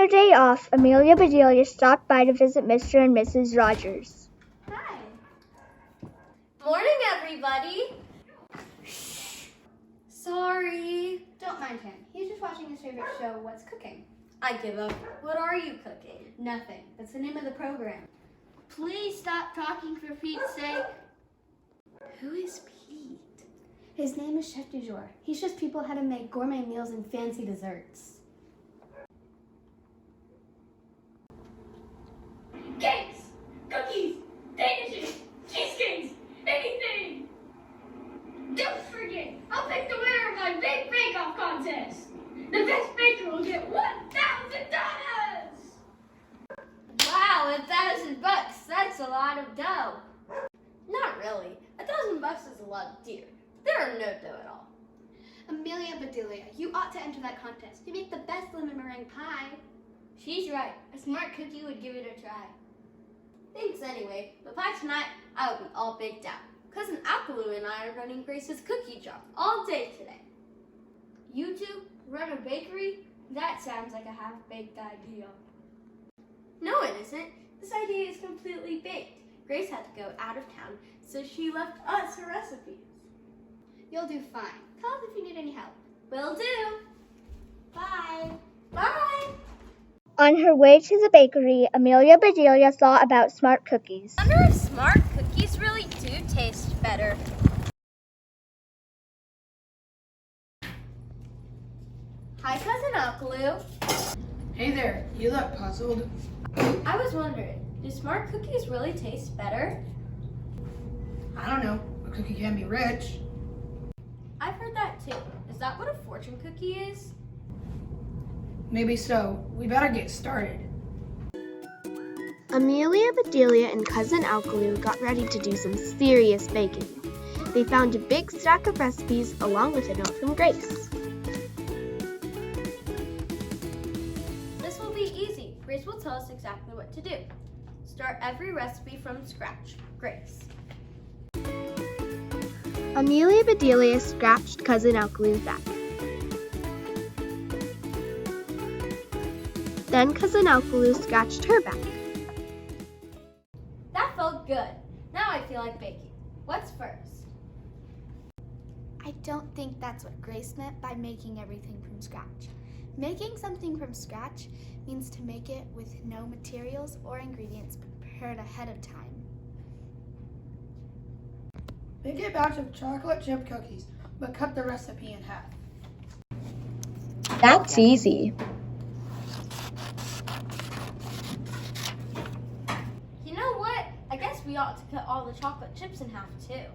her day off, Amelia Bedelia stopped by to visit Mr. and Mrs. Rogers. Hi. Morning, everybody. Sorry. Don't mind him. He's just watching his favorite show, What's Cooking? I give up. What are you cooking? Nothing. That's the name of the program. Please stop talking for Pete's sake. Who is Pete? His name is Chef du Jour. He shows people how to make gourmet meals and fancy desserts. Cakes, cookies, danishes, cheesecakes, anything. Don't forget, I'll pick the winner of my big bake-off contest. The best baker will get $1,000. Wow, $1,000. That's a lot of dough. Not really. $1,000 is a lot of deer. There are no dough at all. Amelia Bedelia, you ought to enter that contest. You make the best lemon meringue pie. She's right. A smart cookie would give it a try. Thanks anyway, but by tonight, I will be all baked out. Cousin Alkalu and I are running Grace's cookie shop all day today. You two run a bakery? That sounds like a half-baked idea. No, it isn't. This idea is completely baked. Grace had to go out of town, so she left us her recipes. You'll do fine. Call us if you need any help. Will do. Bye. Bye. On her way to the bakery, Amelia Bedelia thought about Smart Cookies. I wonder if Smart Cookies really do taste better. Hi, Cousin Alkalu. Hey there, you look puzzled. I was wondering, do Smart Cookies really taste better? I don't know, a cookie can be rich. I've heard that too. Is that what a fortune cookie is? Maybe so. We better get started. Amelia Bedelia and Cousin Alkalu got ready to do some serious baking. They found a big stack of recipes along with a note from Grace. This will be easy. Grace will tell us exactly what to do. Start every recipe from scratch. Grace. Amelia Bedelia scratched Cousin Alkalu's back. Then Cousin Alkalu scratched her back. That felt good. Now I feel like baking. What's first? I don't think that's what Grace meant by making everything from scratch. Making something from scratch means to make it with no materials or ingredients prepared ahead of time. Make a batch of chocolate chip cookies, but cut the recipe in half. That's easy. You know what? I guess we ought to cut all the chocolate chips in half too.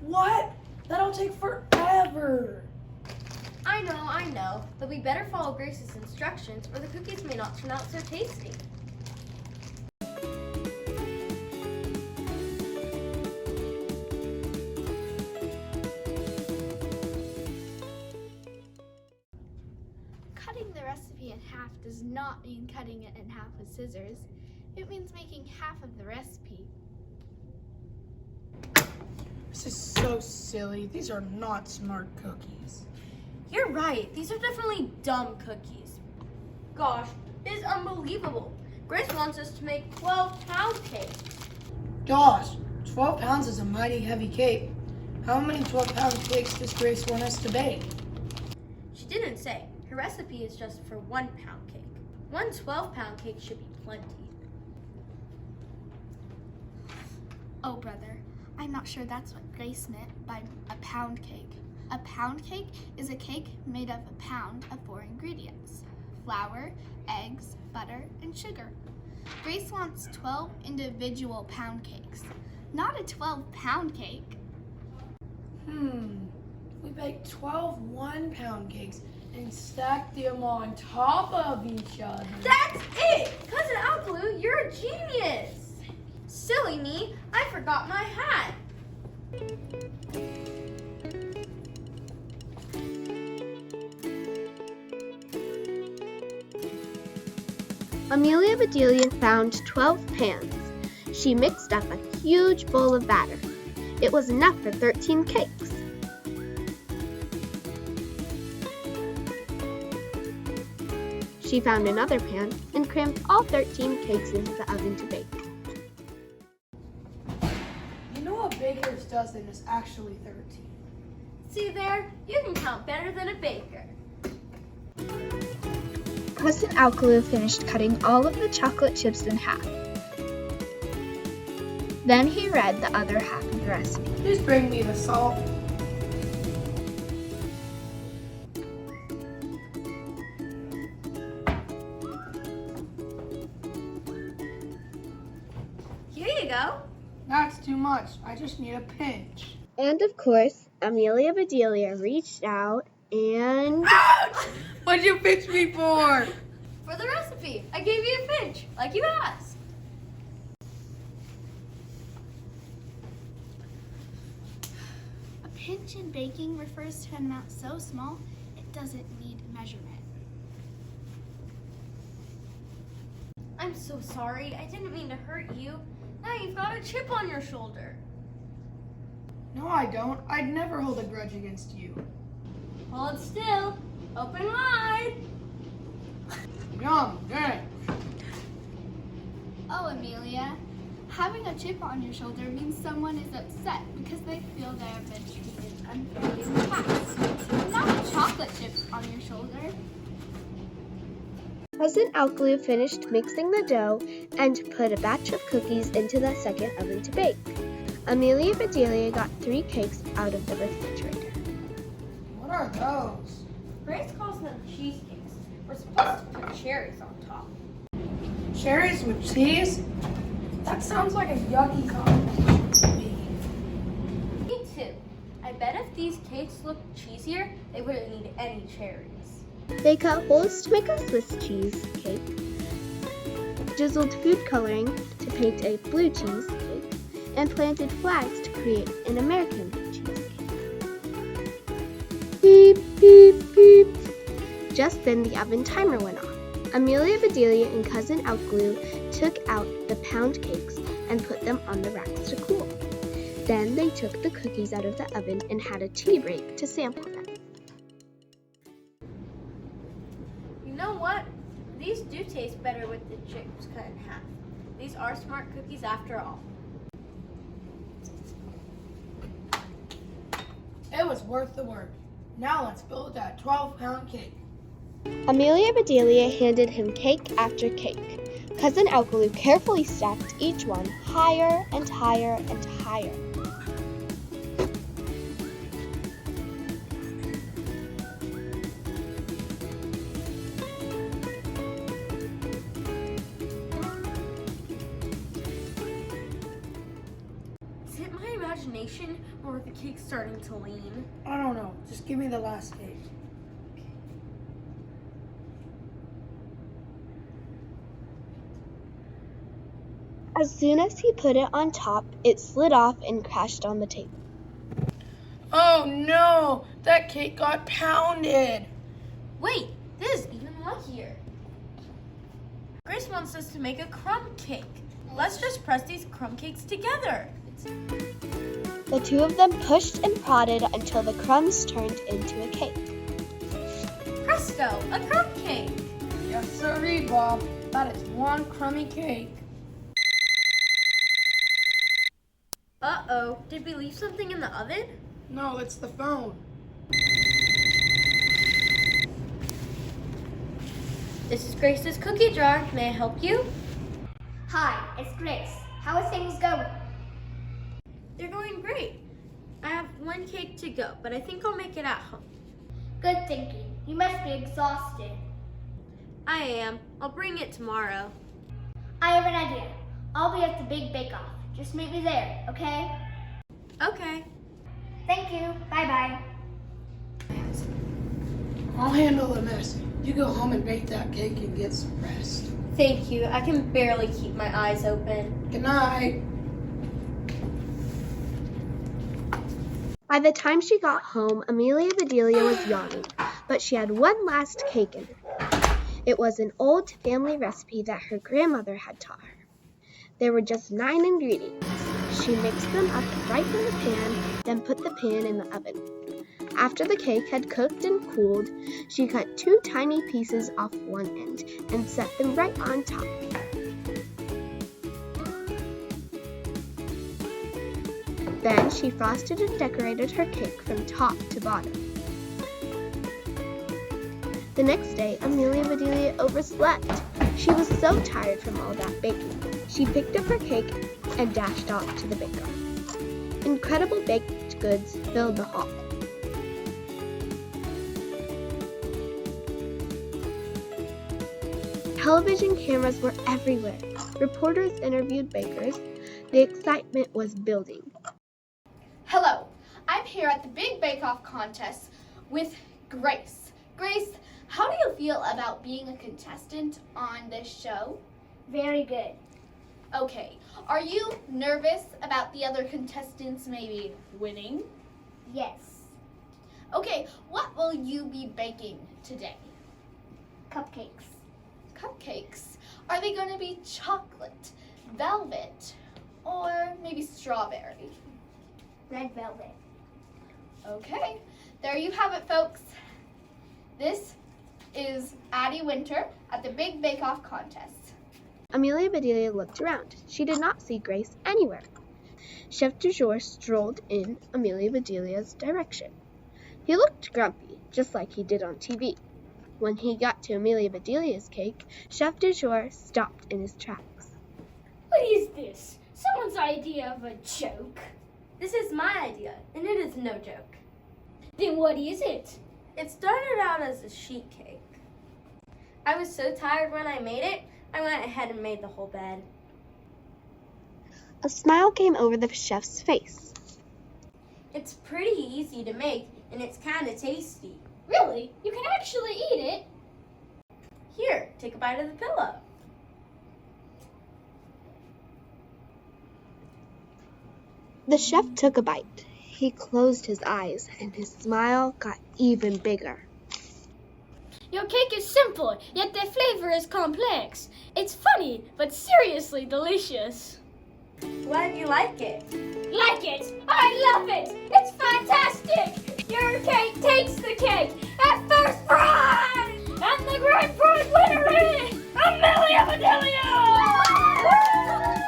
What? That'll take forever. I know, but we better follow Grace's instructions or the cookies may not turn out so tasty. Cutting the recipe in half does not mean cutting it in half with scissors. It means making half of the recipe. This is so silly. These are not smart cookies. You're right. These are definitely dumb cookies. Gosh, it is unbelievable. Grace wants us to make 12-pound cakes. Gosh, 12 pounds is a mighty heavy cake. How many 12-pound cakes does Grace want us to bake? She didn't say. Her recipe is just for 1-pound cake. One 12-pound cake should be plenty. Oh, brother, I'm not sure that's what Grace meant by a pound cake. A pound cake is a cake made of a pound of 4 ingredients: flour, eggs, butter, and sugar. Grace wants 12 individual pound cakes, not a 12-pound cake. We baked 12 one-pound cakes and stacked them on top of each other. That's it! Cousin Alkalu, you're a genius! Silly me, I forgot my hat. Amelia Bedelia found 12 pans. She mixed up a huge bowl of batter. It was enough for 13 cakes. She found another pan and crammed all 13 cakes into the oven to bake. You know a baker's dozen is actually 13. See there? You can count better than a baker. Cousin Alkalu finished cutting all of the chocolate chips in half. Then he read the other half of the recipe. Please bring me the salt. Here you go. That's too much. I just need a pinch. And of course, Amelia Bedelia reached out and... Ouch! What'd you pinch me for? For the recipe, I gave you a pinch, like you asked. A pinch in baking refers to an amount so small it doesn't need measurement. I'm so sorry. I didn't mean to hurt you. Now you've got a chip on your shoulder. No, I don't. I'd never hold a grudge against you. Hold still. Open wide. Yum, dang. Oh, Amelia, having a chip on your shoulder means someone is upset because they feel they have been treated unfairly in the past. Not a chocolate chip on your shoulder. Cousin Alkalu finished mixing the dough and put a batch of cookies into the second oven to bake. Amelia Bedelia got 3 cakes out of the refrigerator. What are those? Grace calls them cheesecakes. We're supposed to put cherries on top. Cherries with cheese? That sounds like a yucky combination to me. Me too. I bet if these cakes looked cheesier, they wouldn't need any cherries. They cut holes to make a Swiss cheese cake, drizzled food coloring to paint a blue cheese cake, and planted flags to create an American cheesecake. Beep, beep, beep. Just then the oven timer went off. Amelia Bedelia and Cousin Alkalu took out the pound cakes and put them on the racks to cool. Then they took the cookies out of the oven and had a tea break to sample them. You know what? These do taste better with the chips cut in half. These are smart cookies after all. It was worth the work. Now let's build that 12-pound cake. Amelia Bedelia handed him cake after cake. Cousin Alkalu carefully stacked each one higher and higher and higher. Is it my imagination or are the cakes starting to lean? I don't know. Just give me the last cake. As soon as he put it on top, it slid off and crashed on the table. Oh no! That cake got pounded! Wait, this is even luckier. Grace wants us to make a crumb cake. Let's just press these crumb cakes together. The two of them pushed and prodded until the crumbs turned into a cake. Presto, a crumb cake. Yes, sirree, Bob. That is one crummy cake. Uh-oh, did we leave something in the oven? No, it's the phone. This is Grace's cookie jar. May I help you? Hi, it's Grace. How are things going? They're going great. I have one cake to go, but I think I'll make it at home. Good thinking. You must be exhausted. I am. I'll bring it tomorrow. I have an idea. I'll be at the big bake-off. Just meet me there, okay? Okay. Thank you. Bye-bye. I'll handle the mess. You go home and bake that cake and get some rest. Thank you. I can barely keep my eyes open. Good night. By the time she got home, Amelia Bedelia was yawning, but she had one last cake in her. It was an old family recipe that her grandmother had taught her. There were just 9 ingredients. She mixed them up right in the pan, then put the pan in the oven. After the cake had cooked and cooled, she cut 2 tiny pieces off one end and set them right on top. Then she frosted and decorated her cake from top to bottom. The next day, Amelia Bedelia overslept. She was so tired from all that baking. She picked up her cake and dashed off to the baker. Incredible baked goods filled the hall. Television cameras were everywhere. Reporters interviewed bakers. The excitement was building. Hello, I'm here at the Big Bake Off contest with Grace. Grace, how do you feel about being a contestant on this show? Very good. Okay, are you nervous about the other contestants maybe winning? Yes. Okay, what will you be baking today? Cupcakes. Cupcakes? Are they going to be chocolate, velvet, or maybe strawberry? Red velvet. Okay, there you have it, folks. This is Addie Winter at the Big Bake Off contest. Amelia Bedelia looked around. She did not see Grace anywhere. Chef du jour strolled in Amelia Bedelia's direction. He looked grumpy, just like he did on TV. When he got to Amelia Bedelia's cake, Chef du jour stopped in his tracks. What is this? Someone's idea of a joke? This is my idea, and it is no joke. Then what is it? It started out as a sheet cake. I was so tired when I made it, I went ahead and made the whole bed. A smile came over the chef's face. It's pretty easy to make, and it's kind of tasty. Really? You can actually eat it? Here, take a bite of the pillow. The chef took a bite. He closed his eyes, and his smile got even bigger. Your cake is simple, yet the flavor is complex. It's funny, but seriously delicious. Glad you like it. Like it! I love it! It's fantastic! Your cake takes the cake at first prize! And the grand prize winner is Amelia Bedelia!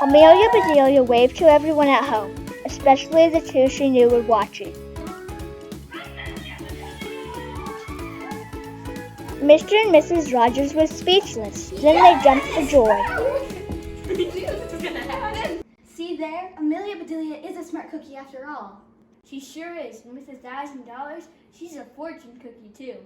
Amelia Bedelia waved to everyone at home, especially the 2 she knew were watching. Mr. and Mrs. Rogers were speechless. Then they jumped for joy. See there? Amelia Bedelia is a smart cookie after all. She sure is. And with $1,000, she's a fortune cookie too.